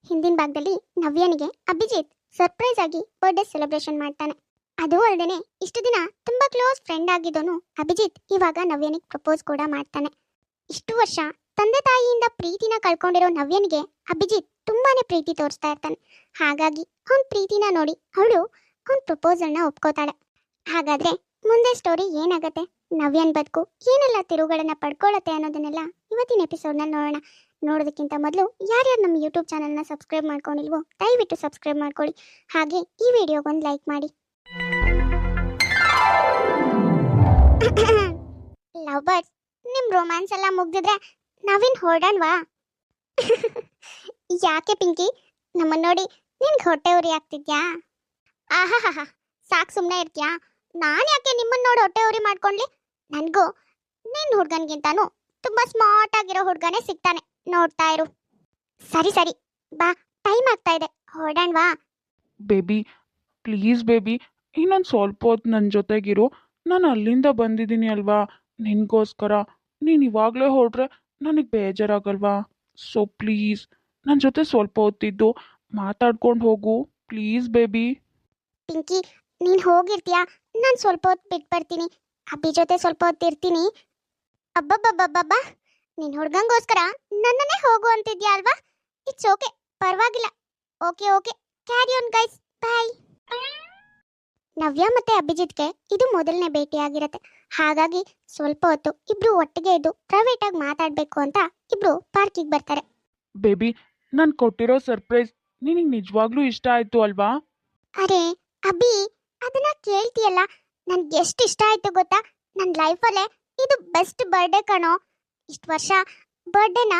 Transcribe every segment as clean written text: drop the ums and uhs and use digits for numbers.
ಹಿಂದಿನ ಭಾಗದಲ್ಲಿ ನವ್ಯನಿಗೆ ಅಭಿಜಿತ್ ಸರ್ಪ್ರೈಸ್ ಆಗಿ ಬರ್ಡೇ ಸೆಲೆಬ್ರೇಷನ್ ಮಾಡ್ತಾನೆ. ಅದು ಅಲ್ಲದೆ ಇಷ್ಟು ದಿನ ತುಂಬಾ ಕ್ಲೋಸ್ ಫ್ರೆಂಡ್ ಆಗಿದ್ದೋನು ಅಭಿಜಿತ್ ಇವಾಗ ನವ್ಯನಿಗೆ ಪ್ರಪೋಸ್ ಕೂಡ ಮಾಡ್ತಾನೆ. ಇಷ್ಟು ವರ್ಷ ತಂದೆ ತಾಯಿಯಿಂದ ಪ್ರೀತಿನ ಕಳ್ಕೊಂಡಿರೋ ನವ್ಯನಿಗೆ ಅಭಿಜಿತ್ ತುಂಬಾನೇ ಪ್ರೀತಿ ತೋರಿಸ್ತಾ ಇರ್ತಾನೆ. ಹಾಗಾಗಿ ಅವನ ಪ್ರೀತಿನ ನೋಡಿ ಅವಳು ಅವನ ಪ್ರಪೋಸಲ್ನ ಒಪ್ಕೋತಾಳೆ. ಹಾಗಾದ್ರೆ ಮುಂದೆ ಸ್ಟೋರಿ ಏನಾಗತ್ತೆ, ನವ್ಯನ್ ಬದುಕು ಏನೆಲ್ಲ ತಿರುವುಗಳನ್ನ ಪಡ್ಕೊಳ್ಳುತ್ತೆ ಅನ್ನೋದನ್ನೆಲ್ಲ ಇವತ್ತಿನ ಎಪಿಸೋಡ್ನಲ್ಲಿ ನೋಡೋಣ. ನೋಡೋದಕ್ಕಿಂತ ಮೊದಲು ಯಾರ್ಯಾರು ನಮ್ಮ ಯೂಟ್ಯೂಬ್ ಚಾನಲ್ನ ಸಬ್ಸ್ಕ್ರೈಬ್ ಮಾಡ್ಕೊಂಡಿಲ್ವೋ ದಯವಿಟ್ಟು ಸಬ್ಸ್ಕ್ರೈಬ್ ಮಾಡ್ಕೊಳ್ಳಿ. ಹಾಗೆ ಈ ವಿಡಿಯೋಗೊಂದು ಲೈಕ್ ಮಾಡಿ. ಲವ್ ಬರ್ಡ್ಸ್, ನಿಮ್ ರೊಮ್ಯಾನ್ಸ್ ಎಲ್ಲ ಮುಗ್ದಿದ್ರೆ ನಾವಿನ್ ಹೊರಡೋಣವಾ? ಯಾಕೆ ಪಿಂಕಿ, ನಮ್ಮನ್ನ ನೋಡಿ ನಿನ್ಗೆ ಹೊಟ್ಟೆ ಉರಿ ಆಗ್ತಿದ್ಯಾ? ಆಹಾ, ಸಾಕು ಸುಮ್ಮನೆ ಇರ್ತೀಯಾ? ನಾನು ಯಾಕೆ ನಿಮ್ಮನ್ನ ನೋಡಿ ಹೊಟ್ಟೆ ಉರಿ ಮಾಡ್ಕೊಂಡ್ಲಿ? ನನಗೂ ನಿನ್ನ ಹುಡುಗನ್ಗಿಂತಾನು ತುಂಬಾ ಸ್ಮಾರ್ಟ್ ಆಗಿರೋ ಹುಡುಗನೇ ಸಿಗ್ತಾನೆ, ನೋಡ್ತಾ ಇರು. ಸರಿ ಸರಿ ಬಾ, ಟೈಮ್ ಆಗ್ತಾ ಇದೆ, ಹೊರಡೋಣವಾ? ಬೇಬಿ ಪ್ಲೀಸ್ ಬೇಬಿ, ಇನ್ನೊಂದು ಸ್ವಲ್ಪ ಹೊತ್ತು ನನ್ನ ಜೊತೆಗಿರು. ನಾನು ಅಲ್ಲಿಂದ ಬಂದಿದ್ದೀನಿ ಅಲ್ವಾ ನಿನಗೋಸ್ಕರ. ನೀನು ಇವಾಗಲೇ ಹೊರಟ್ರೆ ನನಗೆ ಬೇಜಾರಾಗಲ್ವಾ? ಸೊ ಪ್ಲೀಸ್ ನನ್ನ ಜೊತೆ ಸ್ವಲ್ಪ ಹೊತ್ತಿದ್ದು ಮಾತಾಡ್ಕೊಂಡು ಹೋಗು ಪ್ಲೀಸ್ ಬೇಬಿ. ಪಿಂಕಿ, ನೀನು ಹೋಗಿರ್ತೀಯಾ? ನಾನು ಸ್ವಲ್ಪ ಹೊತ್ತು ಬಿಟ್ಟು ಬರ್ತೀನಿ, ಅಬ್ಬಿ ಜೊತೆ ಸ್ವಲ್ಪ ಹೊತ್ತು ಇರ್ತೀನಿ. ಅಬ್ಬಬ್ಬಬ್ಬಬ್ಬ, ನಿನ್ನ ಹುಡುಗಂಗೋಸ್ಕರ ನನ್ನನ್ನೇ ಹೋಗು ಅಂತಿದ್ಯಾ ಅಲ್ವಾ? ಇಟ್ಸ್ ಓಕೆ, ಪರವಾಗಿಲ್ಲ. Okay okay, carry on guys, bye. Navya ಮತ್ತೆ ಅಭಿಜಿತ್ಗೆ ಇದು ಮೊದಲನೇ ಭೇಟಿಯಾಗಿರತ್ತೆ. ಹಾಗಾಗಿ ಸ್ವಲ್ಪ ಹೊತ್ತು ಇಬ್ರು ಒಟ್ಟಿಗೆ ಇದ್ದು ಪ್ರೈವೇಟ್ ಆಗಿ ಮಾತಾಡಬೇಕು ಅಂತ ಇಬ್ರು ಪಾರ್ಕಿಗೆ ಬರ್ತಾರೆ. ಬೇಬಿ, ನಾನು ಕೊಟ್ಟಿರೋ ಸರ್ಪ್ರೈಸ್ ನಿನಗೆ ನಿಜವಾಗ್ಲೂ ಇಷ್ಟ ಆಯಿತು ಅಲ್ವಾ? ಅರೆ ಅಭಿ, ಅದನ್ನ ಕೇಳ್ತೀಯಲ್ಲ, ನನ್ಗೆ ಎಷ್ಟು ಇಷ್ಟ ಆಯ್ತು ಗೊತ್ತಾ? ನನ್ನ ಲೈಫಲ್ಲೇ ಇದು ಬೆಸ್ಟ್ ಬರ್ಡೇ ಕಣೋ. ಇಷ್ಟು ವರ್ಷ ಬರ್ಡೇನ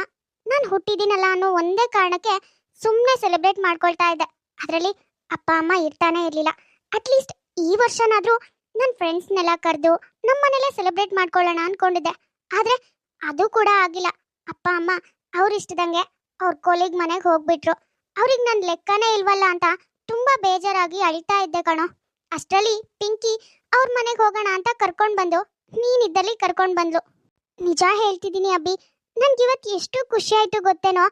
ನಾನು ಹುಟ್ಟಿದ್ದೀನಲ್ಲ ಅನ್ನೋ ಒಂದೇ ಕಾರಣಕ್ಕೆ ಸುಮ್ಮನೆ ಸೆಲೆಬ್ರೇಟ್ ಮಾಡ್ಕೊಳ್ತಾ ಇದ್ದೆ. ಅದರಲ್ಲಿ ಅಪ್ಪ ಅಮ್ಮ ಇರ್ತಾನೆ ಇರಲಿಲ್ಲ. ಅಟ್ಲೀಸ್ಟ್ ಈ ವರ್ಷನಾದರೂ ನನ್ನ ಫ್ರೆಂಡ್ಸ್ನೆಲ್ಲ ಕರೆದು ನಮ್ಮ ಮನೇಲೆ ಸೆಲೆಬ್ರೇಟ್ ಮಾಡ್ಕೊಳ್ಳೋಣ ಅಂದ್ಕೊಂಡಿದ್ದೆ. ಆದರೆ ಅದು ಕೂಡ ಆಗಿಲ್ಲ. ಅಪ್ಪ ಅಮ್ಮ ಅವ್ರ ಇಷ್ಟದಂಗೆ ಅವ್ರ ಕೊಲಿಗ್ ಮನೆಗೆ ಹೋಗ್ಬಿಟ್ರು. ಅವ್ರಿಗೆ ನನ್ನ ಲೆಕ್ಕನೇ ಇಲ್ವಲ್ಲ ಅಂತ ತುಂಬ ಬೇಜಾರಾಗಿ ಅಳ್ತಾ ಇದ್ದೆ ಕಣೋ. ಅಷ್ಟರಲ್ಲಿ ಪಿಂಕಿ ಅವ್ರ ಮನೆಗೆ ಹೋಗೋಣ ಅಂತ ಕರ್ಕೊಂಡು ಬಂದು ನೀನಿದ್ದಲ್ಲಿ ಕರ್ಕೊಂಡು ಬಂದ್ಲು. ನಿಜ ಹೇಳ್ತಿದ್ದೀನಿ ಅಬ್ಬಿ, ನನ್ಗಿವತ್ತು ಎಷ್ಟು ಖುಷಿ ಆಯ್ತು ಗೊತ್ತೇನೋ.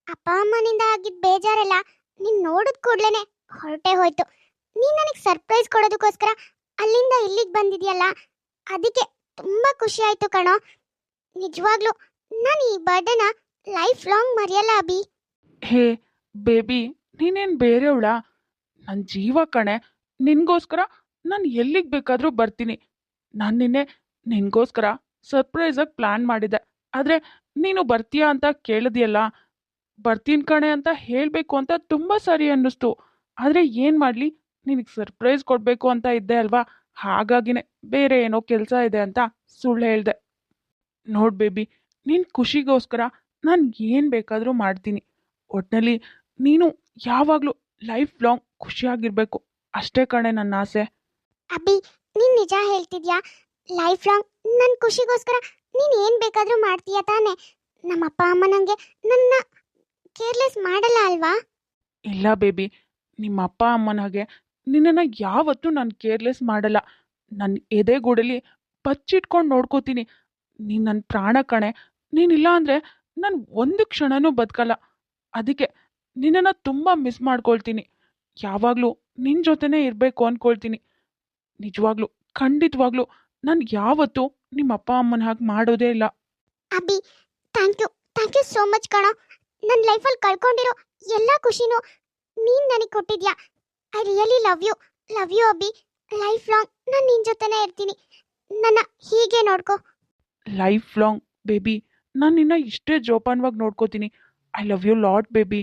ಅಪ್ಪ ಅಮ್ಮನಿಂದ ಆಗಿದ್ದ ಬೇಜಾರೆಲ್ಲ ನೀನ್ ನೋಡಿದ ಕೂಡ್ಲೇನೆ ಹೊರಟೆ ಹೋಯ್ತು. ನೀನ್ ನನಗೆ ಸರ್ಪ್ರೈಸ್ ಕೊಡೋದಕ್ಕೋಸ್ಕರ ಅಲ್ಲಿಂದ ಇಲ್ಲಿಗೆ ಬಂದಿದ್ಯಲ್ಲ, ಅದಕ್ಕೆ ತುಂಬಾ ಖುಷಿ ಆಯ್ತು ಕಣೋ. ನಿಜವಾಗ್ಲೂ ನಾನು ಈ ಬರ್ಡೇನ ಲೈಫ್ ಲಾಂಗ್ ಮರೆಯಲ್ಲ ಅಬ್ಬಿ. ಹೇ ಬೇಬಿ, ನೀನೇನು ಬೇರೆಯವಳ? ನನ್ನ ಜೀವ ಕಣೆ. ನಿನಗೋಸ್ಕರ ನಾನು ಎಲ್ಲಿಗೆ ಬೇಕಾದರೂ ಬರ್ತೀನಿ. ನಾನು ನಿನಗೋಸ್ಕರ ಸರ್ಪ್ರೈಸಾಗಿ ಪ್ಲ್ಯಾನ್ ಮಾಡಿದ್ದೆ. ಆದರೆ ನೀನು ಬರ್ತೀಯಾ ಅಂತ ಕೇಳಿದ್ಯಲ್ಲ, ಬರ್ತೀನಿ ಕಣೆ ಅಂತ ಹೇಳಬೇಕು ಅಂತ ತುಂಬ ಸರಿ ಅನ್ನಿಸ್ತು. ಆದರೆ ಏನು ಮಾಡಲಿ, ನಿನಗೆ ಸರ್ಪ್ರೈಸ್ ಕೊಡಬೇಕು ಅಂತ ಇದ್ದೆ ಅಲ್ವಾ, ಹಾಗಾಗಿನೇ ಬೇರೆ ಏನೋ ಕೆಲಸ ಇದೆ ಅಂತ ಸುಳ್ಳು ಹೇಳಿದೆ. ನೋಡು ಬೇಬಿ, ನಿನ್ನ ಖುಷಿಗೋಸ್ಕರ ನಾನು ಏನು ಬೇಕಾದರೂ ಮಾಡ್ತೀನಿ. ಒಟ್ಟಿನಲ್ಲಿ ನೀನು ಯಾವಾಗಲೂ ಲೈಫ್ ಲಾಂಗ್ ಖುಷಿಯಾಗಿರಬೇಕು, ಅಷ್ಟೇ ಕಣೆ ನನ್ನ ಆಸೆ. ಅಬ್ಬಿ, ನೀನ್ ನಿಜ ಹೇಳ್ತಿದ್ಯಾ? ಲೈಫ್ ಲಾಂಗ್ ನನ್ನ ಖುಷಿಗೋಸ್ಕರ ನೀನ್ ಏನ್ ಬೇಕಾದ್ರೂ ಮಾಡ್ತೀಯ ತಾನೆ? ನಮ್ಮ ಅಪ್ಪ ಅಮ್ಮ ನಂಗೆ ನನ್ನ ಕೇರ್ಲೆಸ್ ಮಾಡಲ್ಲ ಅಲ್ವಾ? ಇಲ್ಲ ಬೇಬಿ, ನಿಮ್ಮ ಅಪ್ಪ ಅಮ್ಮನ ಹಾಗೆ ನಿನ್ನನ್ನು ಯಾವತ್ತೂ ನಾನು ಕೇರ್ಲೆಸ್ ಮಾಡಲ್ಲ. ನನ್ನ ಎದೆಗೂಡಲಿ ಬಚ್ಚಿಟ್ಕೊಂಡು ನೋಡ್ಕೋತೀನಿ. ನೀನು ನನ್ನ ಪ್ರಾಣ ಕಣೆ. ನೀನಿಲ್ಲ ಅಂದರೆ ನಾನು ಒಂದು ಕ್ಷಣನೂ ಬದುಕಲ್ಲ. ಅದಕ್ಕೆ ನಿನ್ನನ್ನು ತುಂಬ ಮಿಸ್ ಮಾಡ್ಕೊಳ್ತೀನಿ. ಯಾವಾಗಲೂ ನಿನ್ನ ಜೊತೆನೇ ಇರಬೇಕು ಅಂದ್ಕೊಳ್ತೀನಿ. ನಿಜವಾಗ್ಲೂ ಖಂಡಿತವಾಗ್ಲೂ ನಾನು ಯಾವತ್ತೂ ನಿಮ್ಮ ಅಪ್ಪ ಅಮ್ಮನ ಹಾಗೆ ಮಾಡೋದೇ ಇಲ್ಲ. Abbi, thank you so much ಕಣೋ. ನನ್ನ ಲೈಫಲ್ಲಿ ಕಳ್ಕೊಂಡಿರೋ ಎಲ್ಲ ಖುಷಿನೂ ನೀನ್ ನನಗೆ ಕೊಟ್ಟಿದ್ಯಾ. I really love you Abbi. Life long ನಾನು ನಿನ್ನ ಜೊತೆನೇ ಇರ್ತೀನಿ. ನನ್ನ ಹೀಗೆ ನೋಡ್ಕೋ. ಲೈಫ್ ಲಾಂಗ್ ಬೇಬಿ, ನಾನು ನಿನ್ನ ಇಷ್ಟೇ ಜೋಪಾನವಾಗಿ ನೋಡ್ಕೋತೀನಿ. I love you lot baby.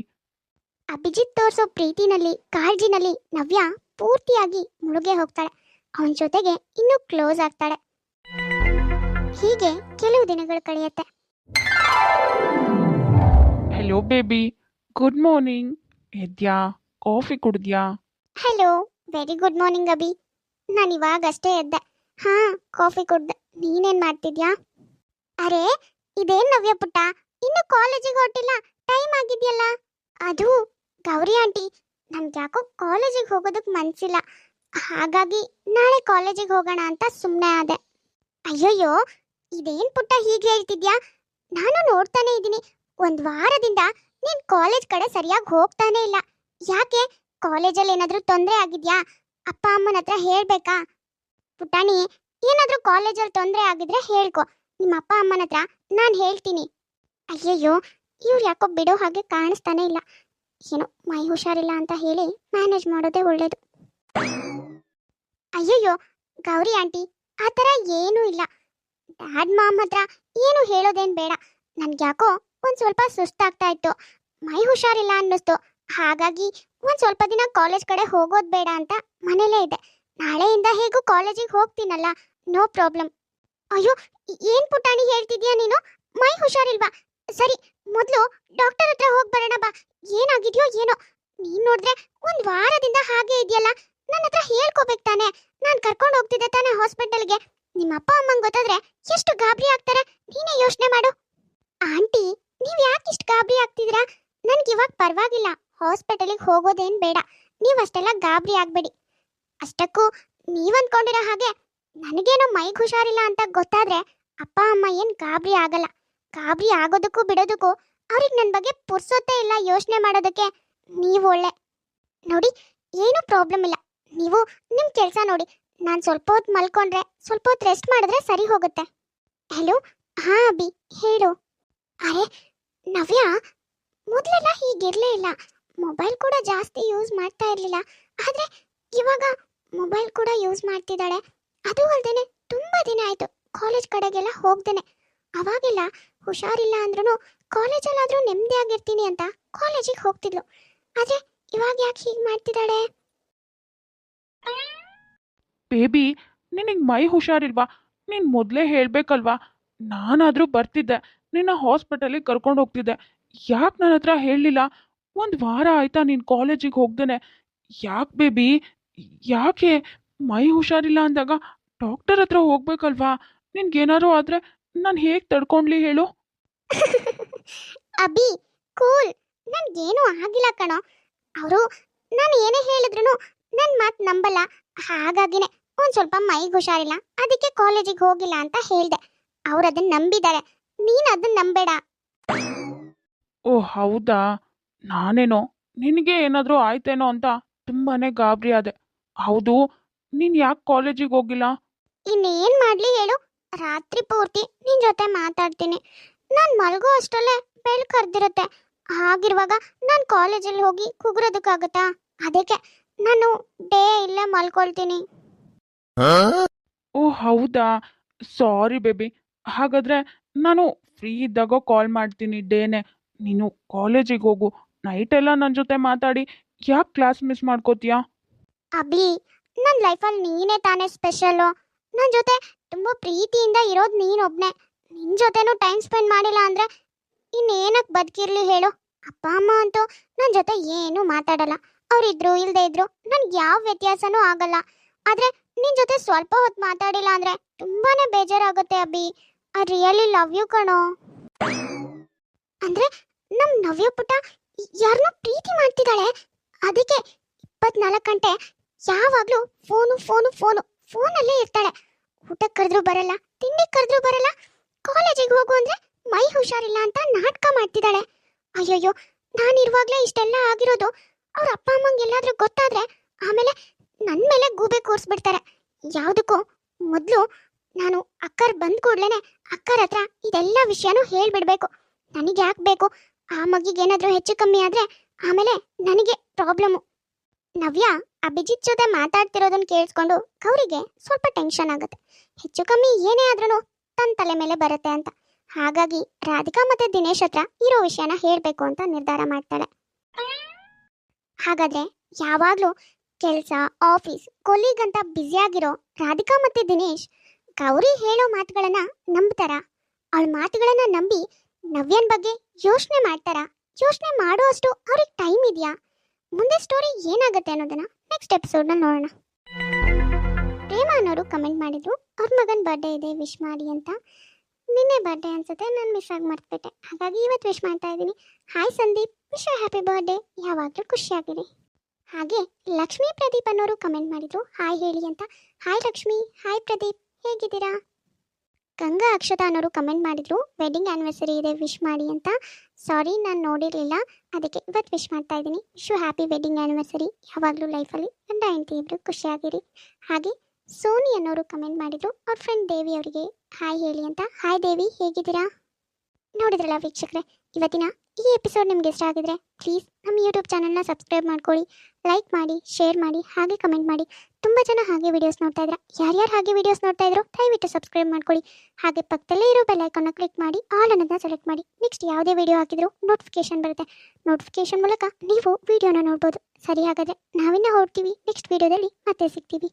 Abhijit ತೋರಿಸೋ ಪ್ರೀತಿನಲ್ಲಿ ಕಾಳಜಿನಲ್ಲಿ ನವ್ಯ ಪೂರ್ತಿಯಾಗಿ ಮುಳುಗೆ ಹೋಗ್ತಾಳೆ. ಅವನ ಜೊತೆಗೆ ಇನ್ನೂ ಕ್ಲೋಸ್ ಆಗ್ತಾಳೆ. ಹೀಗೆ ಕೆಲವು ದಿನಗಳು ಕಳೆಯುತ್ತೆ. Hello baby, good morning. ಎದ್ಯಾ? ಕಾಫಿ ಕುಡಿದ್ಯಾ? Hello, very good morning Abhi. ನಾನು ಇವಾಗಷ್ಟೇ ಎದ್ದೆ. ಹಾ, ಕಾಫಿ ಕುಡ್ದೆ. ನೀನೇನ್ ಮಾಡ್ತಿದ್ಯಾ? ಅರೆ, ಇದೇನ್ ನವ್ಯ ಪುಟ್ಟ, ಇನ್ನು ಕಾಲೇಜಿಗೆ ಹೊರಟಿಲ್ಲ, ಟೈಮ್ ಆಗಿದೆಯಲ್ಲ. ಅದು ಗೌರಿ ಆಂಟಿ, ನನ್ಗೆ ಯಾಕೋ ಕಾಲೇಜಿಗೆ ಹೋಗೋದಕ್ಕೆ ಮನ್ಸಿಲ್ಲ. ಹಾಗಾಗಿ ನಾಳೆ ಕಾಲೇಜಿಗೆ ಹೋಗೋಣ ಅಂತ ಸುಮ್ಮನೆ ಆದೆ. ಅಯ್ಯೋಯ್ಯೋ, ಇದೇನ್ ಪುಟ್ಟ ಹೀಗೆ ಹೇಳ್ತಿದ್ಯಾ? ನಾನು ನೋಡ್ತಾನೆ ಇದ್ದೀನಿ, ಒಂದು ವಾರದಿಂದ ನೀನ್ ಕಾಲೇಜ್ ಕಡೆ ಸರಿಯಾಗಿ ಹೋಗ್ತಾನೆ ಇಲ್ಲ. ಯಾಕೆ? ಕಾಲೇಜಲ್ಲಿ ಏನಾದ್ರೂ ತೊಂದರೆ ಆಗಿದ್ಯಾ? ಅಪ್ಪ ಅಮ್ಮನ ಹತ್ರ ಹೇಳ್ಬೇಕಾ? ಪುಟಾಣಿ, ಏನಾದ್ರೂ ಕಾಲೇಜಲ್ಲಿ ತೊಂದರೆ ಆಗಿದ್ರೆ ಹೇಳ್ಕೊ, ನಿಮ್ಮ ಅಪ್ಪ ಅಮ್ಮನ ಹತ್ರ ನಾನು ಹೇಳ್ತೀನಿ. ಅಯ್ಯಯ್ಯೋ, ಇವ್ರು ಯಾಕೋ ಬಿಡೋ ಹಾಗೆ ಕಾಣಿಸ್ತಾನೆ ಇಲ್ಲ. ಏನೋ ಮೈ ಹುಷಾರಿಲ್ಲ ಅಂತ ಹೇಳಿ ಮ್ಯಾನೇಜ್ ಮಾಡೋದೇ ಒಳ್ಳೇದು. ಅಯ್ಯಯ್ಯೋ ಗೌರಿ ಆಂಟಿ, ಆ ಥರ ಏನೂ ಇಲ್ಲ. ಡ್ಯಾಡ್ ಮಾಮ್ ಹತ್ರ ಏನು ಹೇಳೋದೇನು ಬೇಡ. ನನ್ಗೆ ಯಾಕೋ ಒಂದು ಸ್ವಲ್ಪ ಸುಸ್ತಾಗ್ತಾ ಇತ್ತು, ಮೈ ಹುಷಾರಿಲ್ಲ ಅನ್ನಿಸ್ತು. ಹಾಗಾಗಿ ಒಂದು ಸ್ವಲ್ಪ ದಿನ ಕಾಲೇಜ್ ಕಡೆ ಹೋಗೋದು ಬೇಡ ಅಂತ ಮನೇಲೇ ಇದೆ. ನಾಳೆಯಿಂದ ಹೇಗೂ ಕಾಲೇಜಿಗೆ ಹೋಗ್ತೀನಲ್ಲ, ನೋ ಪ್ರಾಬ್ಲಮ್. ಅಯ್ಯೋ, ಏನ್ ಪುಟಾಣಿ ಹೇಳ್ತಿದ್ಯಾ ನೀನು? ಮೈ ಹುಷಾರಿಲ್ವಾ? ಸರಿ, ಮೊದಲು ಡಾಕ್ಟರ್ ಹತ್ರ ಹೋಗಿ ಬರೋಣ ಬಾ. ಏನಾಗಿದ್ಯೋ ಏನೋ, ನೀನ್ ನೋಡಿದ್ರೆ ಒಂದು ವಾರದಿಂದ ಹಾಗೆ ಇದೆಯಲ್ಲ. ನನ್ನ ಹತ್ರ ಹೇಳ್ಕೋಬೇಕು ತಾನೆ, ನಾನು ಕರ್ಕೊಂಡು ಹೋಗ್ತಿದ್ದೆ ತಾನೆ ಹಾಸ್ಪಿಟಲ್ಗೆ. ನಿಮ್ಮ ಅಪ್ಪ ಅಮ್ಮಂಗೆ ಗೊತ್ತಾದ್ರೆ ಎಷ್ಟು ಗಾಬರಿ ಆಗ್ತಾರೆ, ನೀನೇ ಯೋಚನೆ ಮಾಡು. ಆಂಟಿ, ನೀವು ಯಾಕೆ ಇಷ್ಟು ಗಾಬರಿ ಆಗ್ತಿದ್ದೀರಾ? ನನ್ಗೆ ಇವಾಗ ಪರವಾಗಿಲ್ಲ, ಹಾಸ್ಪಿಟಲಿಗೆ ಹೋಗೋದೇನು ಬೇಡ. ನೀವು ಅಷ್ಟೆಲ್ಲ ಗಾಬರಿ ಆಗಬೇಡಿ. ಅಷ್ಟಕ್ಕೂ ನೀವು ಅಂದ್ಕೊಂಡಿರೋ ಹಾಗೆ ನನಗೇನೋ ಮೈಗೆ ಹುಷಾರಿಲ್ಲ ಅಂತ ಗೊತ್ತಾದ್ರೆ ಅಪ್ಪ ಅಮ್ಮ ಏನು ಗಾಬರಿ ಆಗಲ್ಲ. ಗಾಬರಿ ಆಗೋದಕ್ಕೂ ಬಿಡೋದಕ್ಕೂ ಅವ್ರಿಗೆ ನನ್ನ ಬಗ್ಗೆ ಪುರ್ಸೊತ್ತೇ ಇಲ್ಲ ಯೋಚನೆ ಮಾಡೋದಕ್ಕೆ. ನೀವು ಒಳ್ಳೆ ನೋಡಿ, ಏನೂ ಪ್ರಾಬ್ಲಮ್ ಇಲ್ಲ. ನೀವು ನಿಮ್ಮ ಕೆಲಸ ನೋಡಿ. ನಾನು ಸ್ವಲ್ಪ ಹೊತ್ತು ಮಲ್ಕೊಂಡ್ರೆ, ಸ್ವಲ್ಪ ಹೊತ್ತು ರೆಸ್ಟ್ ಮಾಡಿದ್ರೆ ಸರಿ ಹೋಗುತ್ತೆ. ಹಲೋ, ಹಾಂ ಅಭಿ ಹೇಳು. ಅರೆ ನವ್ಯ ಮೊದಲೆಲ್ಲ ಹೀಗಿರಲೇ ಇಲ್ಲ. ಮೊಬೈಲ್ ಕೂಡ ಜಾಸ್ತಿ ಯೂಸ್ ಮಾಡ್ತಾ ಇರಲಿಲ್ಲ, ಆದರೆ ಇವಾಗ ಮೊಬೈಲ್ ಕೂಡ ಯೂಸ್ ಮಾಡ್ತಿದ್ದಾಳೆ. ಅದು ಅಲ್ಲದೆ ತುಂಬ ದಿನ ಆಯಿತು ಕಾಲೇಜ್ ಕಡೆಗೆಲ್ಲ ಹೋಗ್ದೇನೆ. ಅವಾಗೆಲ್ಲ ಹುಷಾರಿಲ್ಲ ಅಂದ್ರೂ ಕಾಲೇಜಲ್ಲಾದರೂ ನೆಮ್ಮದಿಯಾಗಿರ್ತೀನಿ ಅಂತ ಕಾಲೇಜಿಗೆ ಹೋಗ್ತಿದ್ಲು. ಆದರೆ ಇವಾಗ ಯಾಕೆ ಹೀಗೆ ಮಾಡ್ತಿದ್ದಾಳೆ? ಬೇಬಿ, ನಿನಗೆ ಮೈ ಹುಷಾರಿಲ್ವಾ? ನೀನು ಮೊದಲೇ ಹೇಳಬೇಕಲ್ವಾ? ನಾನಾದರೂ ಬರ್ತಿದ್ದೆ, ನಿನ್ನ ಹಾಸ್ಪಿಟಲಿಗೆ ಕರ್ಕೊಂಡು ಹೋಗ್ತಿದ್ದೆ. ಯಾಕೆ ನನ್ನ ಹತ್ರ ಹೇಳಲಿಲ್ಲ? ಒಂದು ವಾರ ಆಯ್ತಾ ನೀನು ಕಾಲೇಜಿಗೆ ಹೋಗ್ದೇನೆ. ಯಾಕೆ ಬೇಬಿ, ಯಾಕೆ? ಮೈ ಹುಷಾರಿಲ್ಲ ಅಂದಾಗ ಡಾಕ್ಟರ್ ಹತ್ರ ಹೋಗ್ಬೇಕಲ್ವಾ? ನಿನ್ಗೇನಾದ್ರು ಆದರೆ ನಾನು ಹೇಗೆ ತಡ್ಕೊಂಡ್ಲಿ ಹೇಳು? ಅಭಿ ಕೂಲ್, ನನ್ಗೇನು ಆಗಿಲ್ಲ ಕಣೋ. ಅವರು ನಾನು ಏನೇ ಹೇಳಿದ್ರು ನನ್ನ ಮಾತು ನಂಬಲ್ಲ. ಹಾಗಾಗಿನೇ ಒಂದು ಸ್ವಲ್ಪ ಮೈಗೆ ಹುಷಾರಿಲ್ಲ, ಅದಕ್ಕೆ ಕಾಲೇಜಿಗೆ ಹೋಗಿಲ್ಲ ಅಂತ ಹೇಳಿದೆ. ಅವ್ರು ಅದನ್ನ ನಂಬಿದ್ದಾರೆ, ನೀನು ಅದನ್ನ ನಂಬೇಡ. ಓ ಹೌದಾ? ನಾನೇನೋ ನಿನಗೆ ಏನಾದರೂ ಆಯ್ತೇನೋ ಅಂತ ತುಂಬಾ ಗಾಬರಿ ಆದೆ. ಹೌದು, ನೀನು ಯಾಕೆ ಕಾಲೇಜಿಗೆ ಹೋಗಿಲ್ಲ? ಇನ್ನೇನು ಮಾಡಲಿ ಹೇಳು, ರಾತ್ರಿ ಪೂರ್ತಿ ನಿನ್ನ ಜೊತೆ ಮಾತಾಡ್ತೀನಿ. ನಾನು ಮಲಗೋ ಅಷ್ಟರಲ್ಲೇ ಬೆಳಕು ಕರೆದಿರುತ್ತೆ. ಹಾಗಿರುವಾಗ ನಾನು ಕಾಲೇಜಲ್ಲಿ ಹೋಗಿ ಕುಗ್ರೋದಕ್ಕಾಗತ್ತಾ? ಅದಕ್ಕೆ ನಾನು ಡೇ ಇಲ್ಲೇ ಮಲ್ಕೊಳ್ತೀನಿ. ಓ ಹೌದಾ? Sorry baby. ಹಾಗಾದರೆ ನಾನು ಫ್ರೀ ಇದ್ದಾಗ ಕಾಲ್ ಮಾಡ್ತೀನಿ ಡೇನೆ. ನೀನು ಕಾಲೇಜಿಗೆ ಹೋಗು. ನೈಟೆಲ್ಲ ನನ್ನ ಜೊತೆ ಮಾತಾಡಿ ಯಾಕೆ ಕ್ಲಾಸ್ ಮಿಸ್ ಮಾಡ್ಕೋತೀಯಾ? ಅಭಿ, ನನ್ನ ಲೈಫಲ್ಲಿ ನೀನೇ ತಾನೇ ಸ್ಪೆಷಲ್ಲು. ನನ್ನ ಜೊತೆ ತುಂಬ ಪ್ರೀತಿಯಿಂದ ಇರೋದು ನೀನೊಬ್ಬನೇ. ನಿನ್ನ ಜೊತೆನೂ ಟೈಮ್ ಸ್ಪೆಂಡ್ ಮಾಡಿಲ್ಲ ಅಂದರೆ ಇನ್ನೇನಕ್ಕೆ ಬದುಕಿರ್ಲಿ ಹೇಳು? ಅಪ್ಪ ಅಮ್ಮ ಅಂತೂ ನನ್ನ ಜೊತೆ ಏನೂ ಮಾತಾಡಲ್ಲ. ಅವರಿದ್ರು ಇಲ್ಲದೆ ಇದ್ರು ನನಗೆ ಯಾವ ವ್ಯತ್ಯಾಸನೂ ಆಗಲ್ಲ. ಆದರೆ ನಿನ್ನ ಜೊತೆ ಸ್ವಲ್ಪ ಹೊತ್ತು ಮಾತಾಡಿಲ್ಲ ಅಂದರೆ ತುಂಬಾ ಬೇಜಾರಾಗುತ್ತೆ Abhi. I really love you ಕಣೋ. ಅಂದರೆ ನಮ್ಮ ನವ್ಯ ಪುಟ ಯಾರನ್ನೂ ಪ್ರೀತಿ ಮಾಡ್ತಿದ್ದಾಳೆ. ಅದಕ್ಕೆ 24 ಗಂಟೆ ಯಾವಾಗಲೂ ಫೋನು ಫೋನು ಫೋನು ಫೋನಲ್ಲೇ ಇರ್ತಾಳೆ. ಊಟಕ್ಕೆ ಕರೆದ್ರೂ ಬರಲ್ಲ, ತಿಂಡಿ ಕರೆದ್ರೂ ಬರಲ್ಲ. ಕಾಲೇಜಿಗೆ ಹೋಗು ಅಂದರೆ ಮೈ ಹುಷಾರಿಲ್ಲ ಅಂತ ನಾಟಕ ಮಾಡ್ತಿದ್ದಾಳೆ. ಅಯ್ಯಯ್ಯೋ, ನಾನಿರುವಾಗಲೇ ಇಷ್ಟೆಲ್ಲ ಆಗಿರೋದು ಅವ್ರ ಅಪ್ಪ ಅಮ್ಮಂಗೆ ಎಲ್ಲಾದರೂ ಗೊತ್ತಾದರೆ ಆಮೇಲೆ ನನ್ನ ಮೇಲೆ ಗೂಬೆ ಕೂರಿಸ್ಬಿಡ್ತಾರೆ. ಯಾವುದಕ್ಕೂ ಮೊದಲು ನಾನು ಅಕ್ಕರ್ ಬಂದ ಕೂಡಲೇ ಅಕ್ಕರ ಹತ್ರ ಇದೆಲ್ಲ ವಿಷಯನೂ ಹೇಳಿಬಿಡ್ಬೇಕು. ನನಗೆ ಯಾಕೆ ಬೇಕು? ಆ ಮಗಿಗೇನಾದರೂ ಹೆಚ್ಚು ಕಮ್ಮಿ ಆದರೆ ಆಮೇಲೆ ನನಗೆ ಪ್ರಾಬ್ಲಮ್ಮು. ನವ್ಯ ಅಭಿಜಿತ್ ಜೊತೆ ಮಾತಾಡ್ತಿರೋದನ್ನ ಕೇಳಿಸ್ಕೊಂಡು ಗೌರಿಗೆ ಸ್ವಲ್ಪ ಟೆನ್ಷನ್ ಆಗುತ್ತೆ. ಹೆಚ್ಚು ಕಮ್ಮಿ ಏನೇ ಆದ್ರೂ ತನ್ನ ತಲೆ ಮೇಲೆ ಬರುತ್ತೆ ಅಂತ. ಹಾಗಾಗಿ ರಾಧಿಕಾ ಮತ್ತೆ ದಿನೇಶ್ ಹತ್ರ ಇರೋ ವಿಷಯನ ಹೇಳಬೇಕು ಅಂತ ನಿರ್ಧಾರ ಮಾಡ್ತಾಳೆ. ಹಾಗಾದ್ರೆ ಯಾವಾಗಲೂ ಕೆಲಸ, ಆಫೀಸ್, ಕೊಲೀಗ್ ಅಂತ ಬ್ಯುಸಿಯಾಗಿರೋ ರಾಧಿಕಾ ಮತ್ತೆ ದಿನೇಶ್ ಗೌರಿ ಹೇಳೋ ಮಾತುಗಳನ್ನ ನಂಬ್ತಾರ? ಅವಳ ಮಾತುಗಳನ್ನ ನಂಬಿ ನವ್ಯನ್ ಬಗ್ಗೆ ಯೋಚನೆ ಮಾಡ್ತಾರ? ಯೋಚನೆ ಮಾಡುವಷ್ಟು ಅವ್ರಿಗೆ ಟೈಮ್ ಇದೆಯಾ? ಮುಂದೆ ಸ್ಟೋರಿ ಏನಾಗುತ್ತೆ ಅನ್ನೋದನ್ನ ನೆಕ್ಸ್ಟ್ ಎಪಿಸೋಡ್ನ ನೋಡೋಣ. ಪ್ರೇಮ ಅನ್ನೋರು ಕಮೆಂಟ್ ಮಾಡಿದ್ರು ಅವ್ರ ಮಗನ ಬರ್ಡೇ ಇದೆ, ವಿಶ್ ಮಾಡಿ ಅಂತ. ನಿನ್ನೆ ಬರ್ಡೇ ಅನ್ಸುತ್ತೆ, ನಾನು ಮಿಸ್ ಆಗಿ ಮರ್ತ್ಬಿಟ್ಟೆ. ಹಾಗಾಗಿ ಇವತ್ತು ವಿಶ್ ಮಾಡ್ತಾ ಇದ್ದೀನಿ. Hi Sandeep, wish happy birthday, ಯಾವಾಗಲೂ ಖುಷಿಯಾಗಿರಿ. ಹಾಗೆ ಲಕ್ಷ್ಮೀ ಪ್ರದೀಪ್ ಅನ್ನೋರು ಕಮೆಂಟ್ ಮಾಡಿದ್ರು ಹಾಯ್ ಹೇಳಿ ಅಂತ. ಹಾಯ್ ಲಕ್ಷ್ಮಿ, ಹಾಯ್ ಪ್ರದೀಪ್, ಹೇಗಿದ್ದೀರಾ? ಗಂಗಾ ಅಕ್ಷತಾ ಅನ್ನೋರು ಕಮೆಂಟ್ ಮಾಡಿದ್ರು ವೆಡ್ಡಿಂಗ್ ಆ್ಯನಿವರ್ಸರಿ ಇದೆ ವಿಶ್ ಮಾಡಿ ಅಂತ. ಸಾರಿ, ನಾನು ನೋಡಿರಲಿಲ್ಲ, ಅದಕ್ಕೆ ಇವತ್ತು ವಿಶ್ ಮಾಡ್ತಾ ಇದ್ದೀನಿ. Wish happy wedding anniversary. ಯಾವಾಗಲೂ ಲೈಫಲ್ಲಿ ಗಂಡ ಹೆಂಡತಿ ಇಬ್ಬರು ಖುಷಿಯಾಗಿರಿ. ಹಾಗೆ ಸೋನಿ ಅನ್ನೋರು ಕಮೆಂಟ್ ಮಾಡಿದ್ರು ಅವ್ರ ಫ್ರೆಂಡ್ ದೇವಿ ಅವರಿಗೆ ಹಾಯ್ ಹೇಳಿ ಅಂತ. ಹಾಯ್ ದೇವಿ, ಹೇಗಿದ್ದೀರಾ? ನೋಡಿದ್ರಲ್ಲ ವೀಕ್ಷಕರೇ, ಇವತ್ತಿನ ಈ ಎಪಿಸೋಡ್ ನಿಮ್ಗೆ ಇಷ್ಟ ಆಗಿದ್ರೆ ಪ್ಲೀಸ್ ನಮ್ಮ ಯೂಟ್ಯೂಬ್ ಚಾನಲ್ನ ಸಬ್ಸ್ಕ್ರೈಬ್ ಮಾಡ್ಕೊಳ್ಳಿ, ಲೈಕ್ ಮಾಡಿ, ಶೇರ್ ಮಾಡಿ, ಹಾಗೆ ಕಮೆಂಟ್ ಮಾಡಿ. ತುಂಬ ಜನ ಹಾಗೆ ವಿಡಿಯೋಸ್ ನೋಡ್ತಾ ಇದ್ದೀರಾ. ಯಾರ್ಯಾರು ಹಾಗೆ ವಿಡಿಯೋಸ್ ನೋಡ್ತಾ ಇದ್ರು ದಯವಿಟ್ಟು ಸಬ್ಸ್ಕ್ರೈಬ್ ಮಾಡ್ಕೊಳ್ಳಿ. ಹಾಗೆ ಪಕ್ಕದಲ್ಲೇ ಇರೋ ಬೆಲ್ ಐಕಾನ್ನ ಕ್ಲಿಕ್ ಮಾಡಿ ಆಲ್ ಅನ್ನೋದನ್ನ ಸೆಲೆಕ್ಟ್ ಮಾಡಿ. ನೆಕ್ಸ್ಟ್ ಯಾವುದೇ ವಿಡಿಯೋ ಹಾಕಿದ್ರು ನೋಟಿಫಿಕೇಶನ್ ಬರುತ್ತೆ. ನೋಟಿಫಿಕೇಶನ್ ಮೂಲಕ ನೀವು ವಿಡಿಯೋನ ನೋಡ್ಬೋದು. ಸರಿ, ಹಾಗಾದರೆ ನಾವಿನ್ನ ಹೊರಡ್ತೀವಿ. ನೆಕ್ಸ್ಟ್ ವಿಡಿಯೋದಲ್ಲಿ ಮತ್ತೆ ಸಿಗ್ತೀವಿ.